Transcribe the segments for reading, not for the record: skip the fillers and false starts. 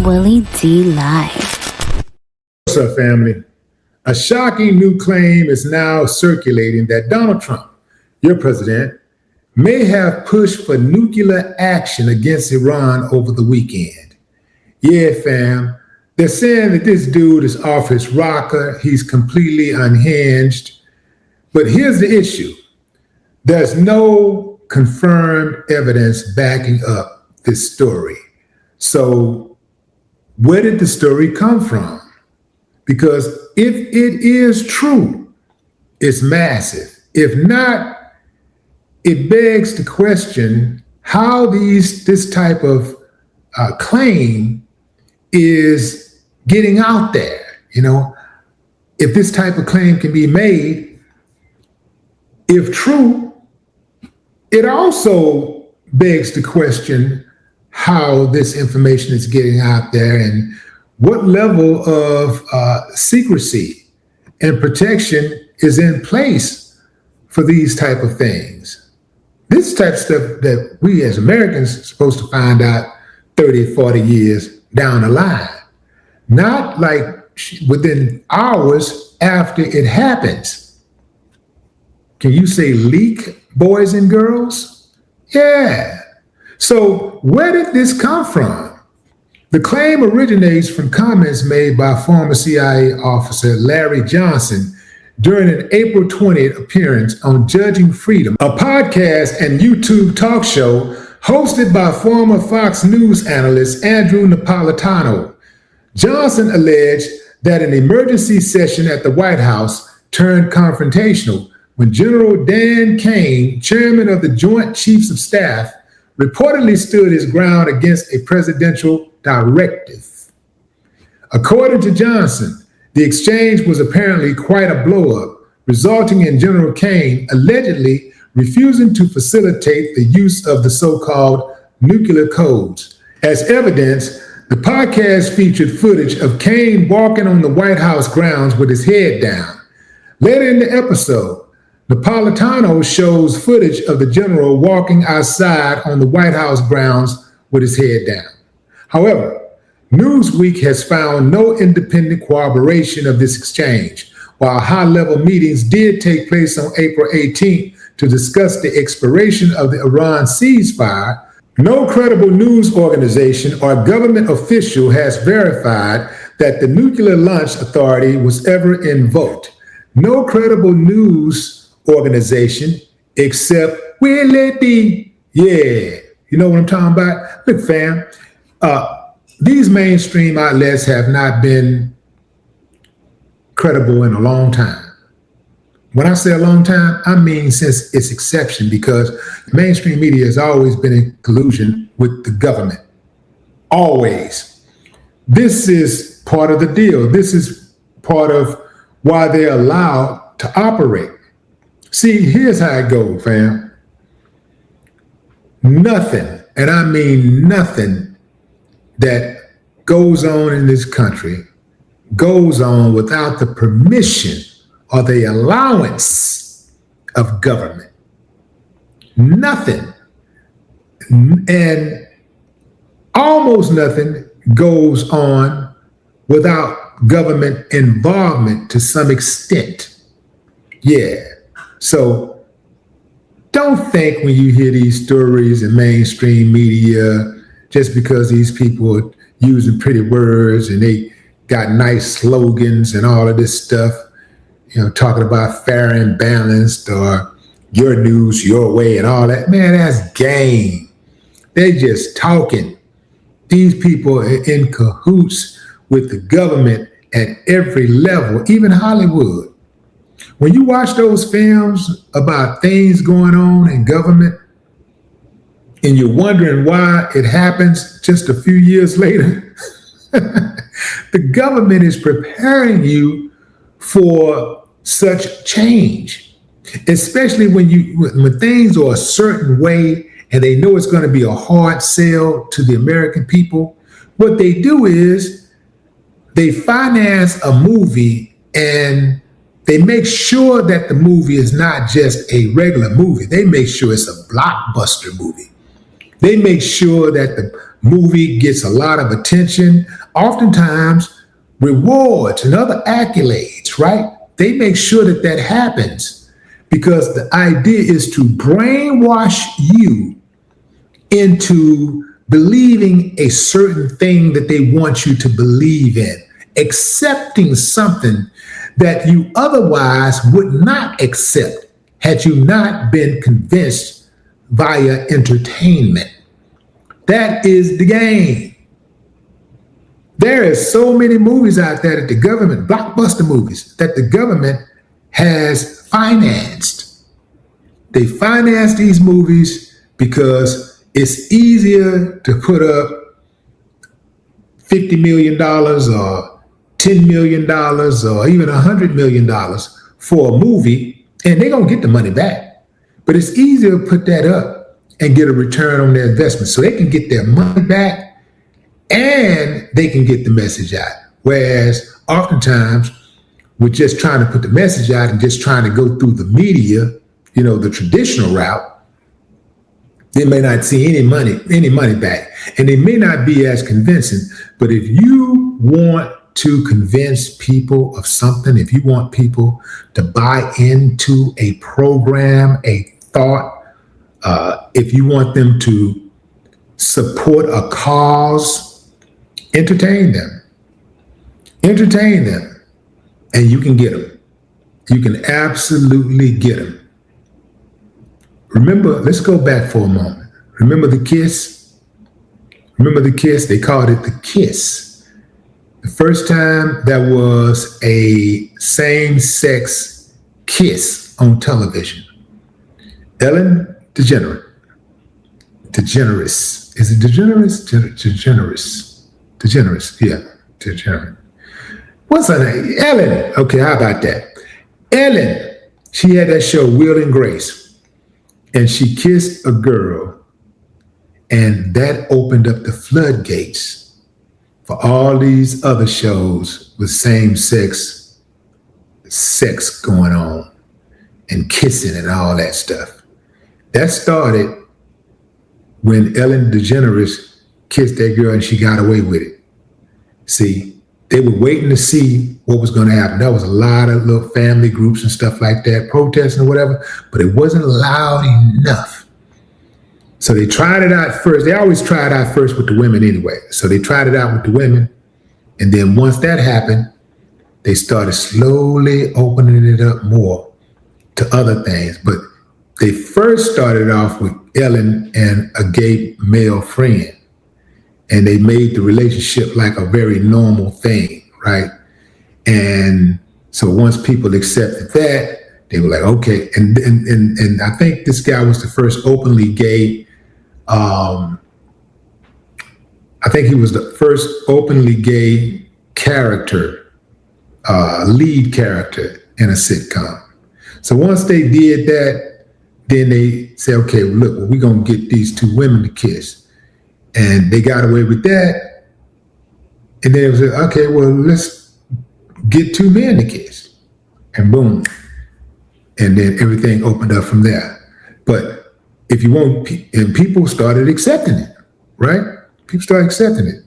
Willie D Live. What's up, family? A shocking new claim is now circulating that Donald Trump, your president, may have pushed for nuclear action against Iran over the weekend. Yeah, fam, they're saying that this dude is off his rocker, he's completely unhinged. But here's the issue. There's no confirmed evidence backing up this story. So where did the story come from? Because if it is true, it's massive. If not, it begs to question how this type of claim is getting out there. You know, if this type of claim can be made, if true, it also begs to question how this information is getting out there and what level of secrecy and protection is in place for these type of things. This type of stuff that we as Americans are supposed to find out 30, 40 years down the line, not like within hours after it happens. Can you say leak, boys and girls? Yeah. So where did this come from? The claim originates from comments made by former CIA officer Larry Johnson during an April 20th appearance on Judging Freedom, a podcast and YouTube talk show hosted by former Fox News analyst Andrew Napolitano. Johnson alleged that an emergency session at the White House turned confrontational when General Dan Caine, chairman of the Joint Chiefs of Staff, reportedly stood his ground against a presidential directive. According to Johnson, the exchange was apparently quite a blow-up, resulting in General Caine allegedly refusing to facilitate the use of the so-called nuclear codes. As evidence, the podcast featured footage of Caine walking on the White House grounds with his head down. Later in the episode, Napolitano shows footage of the general walking outside on the White House grounds with his head down. However, Newsweek has found no independent corroboration of this exchange. While high-level meetings did take place on April 18th to discuss the expiration of the Iran ceasefire, no credible news organization or government official has verified that the nuclear launch authority was ever invoked. No credible news organization except Willie D. Yeah, you know what I'm talking about? Look, fam, these mainstream outlets have not been credible in a long time. When I say a long time, I mean since its inception, because mainstream media has always been in collusion with the government. Always. This is part of the deal. This is part of why they're allowed to operate. See, here's how it goes, fam. Nothing, and I mean nothing, that goes on in this country goes on without the permission or the allowance of government. Nothing. And almost nothing goes on without government involvement to some extent. Yeah. So don't think when you hear these stories in mainstream media, just because these people are using pretty words and they got nice slogans and all of this stuff, you know, talking about fair and balanced or your news, your way and all that. Man, that's game. They just talking. These people are in cahoots with the government at every level, even Hollywood. When you watch those films about things going on in government and you're wondering why it happens just a few years later, the government is preparing you for such change, especially when things are a certain way and they know it's going to be a hard sell to the American people. What they do is they finance a movie and they make sure that the movie is not just a regular movie. They make sure it's a blockbuster movie. They make sure that the movie gets a lot of attention, oftentimes rewards and other accolades, right? They make sure that that happens because the idea is to brainwash you into believing a certain thing that they want you to believe in, accepting something that you otherwise would not accept had you not been convinced via entertainment. That is the game. There are so many movies out there that the government, blockbuster movies, that the government has financed. They finance these movies because it's easier to put up $50 million or $10 million or even $100 million for a movie, and they're going to get the money back. But it's easier to put that up and get a return on their investment so they can get their money back and they can get the message out. Whereas oftentimes we're just trying to put the message out and just trying to go through the media, the traditional route. They may not see any money back, and they may not be as convincing. But if you want to convince people of something, if you want people to buy into a program, a thought, if you want them to support a cause, entertain them, and you can get them. You can absolutely get them. Remember, let's go back for a moment. Remember the kiss? They called it the kiss. The first time there was a same-sex kiss on television. Ellen DeGeneres. Is it DeGeneres? DeGeneres, yeah, DeGeneres. What's her name? Ellen. Okay, how about that? Ellen, she had that show, Will and Grace. And she kissed a girl, and that opened up the floodgates for all these other shows with same-sex sex going on and kissing and all that stuff. That started when Ellen DeGeneres kissed that girl and she got away with it. See, they were waiting to see what was going to happen. There was a lot of little family groups and stuff like that, protesting or whatever, but it wasn't loud enough. So they tried it out first. They always try it out first with the women anyway. So they tried it out with the women. And then once that happened, they started slowly opening it up more to other things. But they first started off with Ellen and a gay male friend. And they made the relationship like a very normal thing, right? And so once people accepted that, they were like, okay. And I think this guy was the first openly gay. I think he was the first openly gay character, lead character in a sitcom. So once they did that, then they said, okay, well, look, we're going to get these two women to kiss. And they got away with that. And then it was like, okay, well, let's get two men to kiss. And boom. And then everything opened up from there. But if you want, and people started accepting it, right? People started accepting it.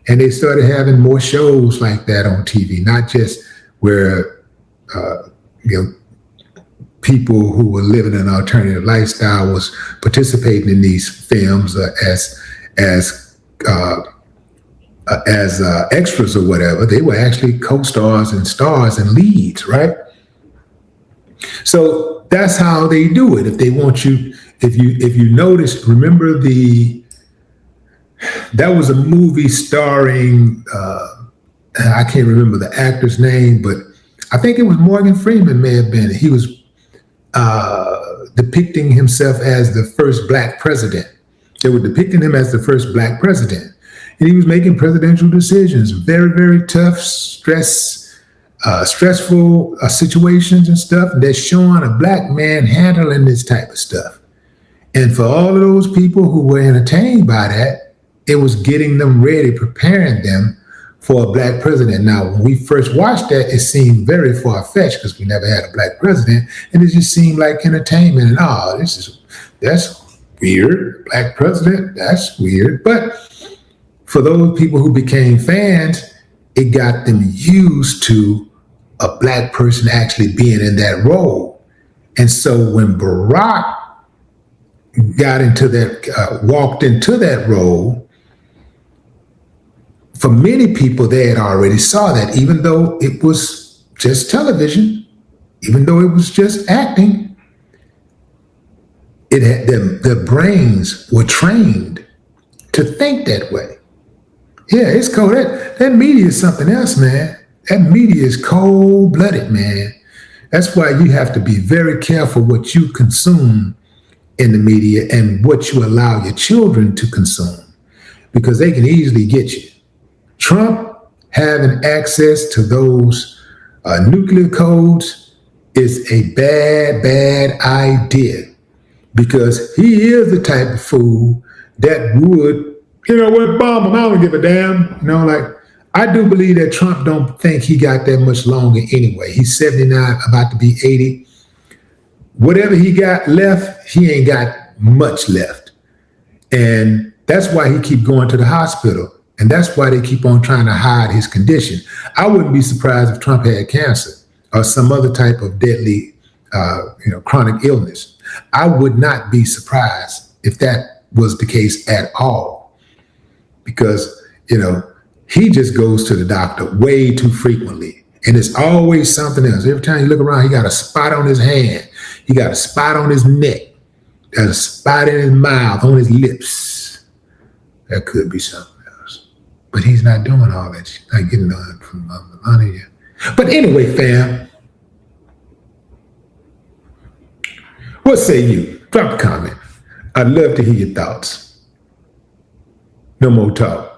And they started having more shows like that on TV, not just where, people who were living an alternative lifestyle was participating in these films as extras or whatever. They were actually co-stars and stars and leads, right? So that's how they do it. If they want you, if you notice, remember that was a movie starring, I can't remember the actor's name, but I think it was Morgan Freeman may have been. He was depicting himself as the first black president. They were depicting him as the first black president. And he was making presidential decisions, very, very tough, stressful situations and stuff. And they're showing a black man handling this type of stuff. And for all of those people who were entertained by that, it was getting them ready, preparing them for a black president. Now, when we first watched that, it seemed very far-fetched because we never had a black president. And it just seemed like entertainment and, that's weird. Black president, that's weird. But for those people who became fans, it got them used to a black person actually being in that role. And so when Barack got into that, walked into that role, for many people, they had already saw that, even though it was just television, even though it was just acting, it had their brains were trained to think that way. Yeah, it's cold. That media is something else, man. That media is cold-blooded, man. That's why you have to be very careful what you consume in the media and what you allow your children to consume, because they can easily get you. Trump having access to those nuclear codes is a bad, bad idea, because he is the type of fool that would, bomb him. I don't give a damn. I do believe that Trump don't think he got that much longer anyway. He's 79, about to be 80. Whatever he got left, he ain't got much left. And that's why he keep going to the hospital. And that's why they keep on trying to hide his condition. I wouldn't be surprised if Trump had cancer or some other type of deadly, chronic illness. I would not be surprised if that was the case at all, because, he just goes to the doctor way too frequently. And it's always something else. Every time you look around, he got a spot on his hand. He got a spot on his neck. Got a spot in his mouth, on his lips. That could be something else. But he's not doing all that. He's not getting none from Melania yet. But anyway, fam, what say you? Drop a comment. I'd love to hear your thoughts. No more talk.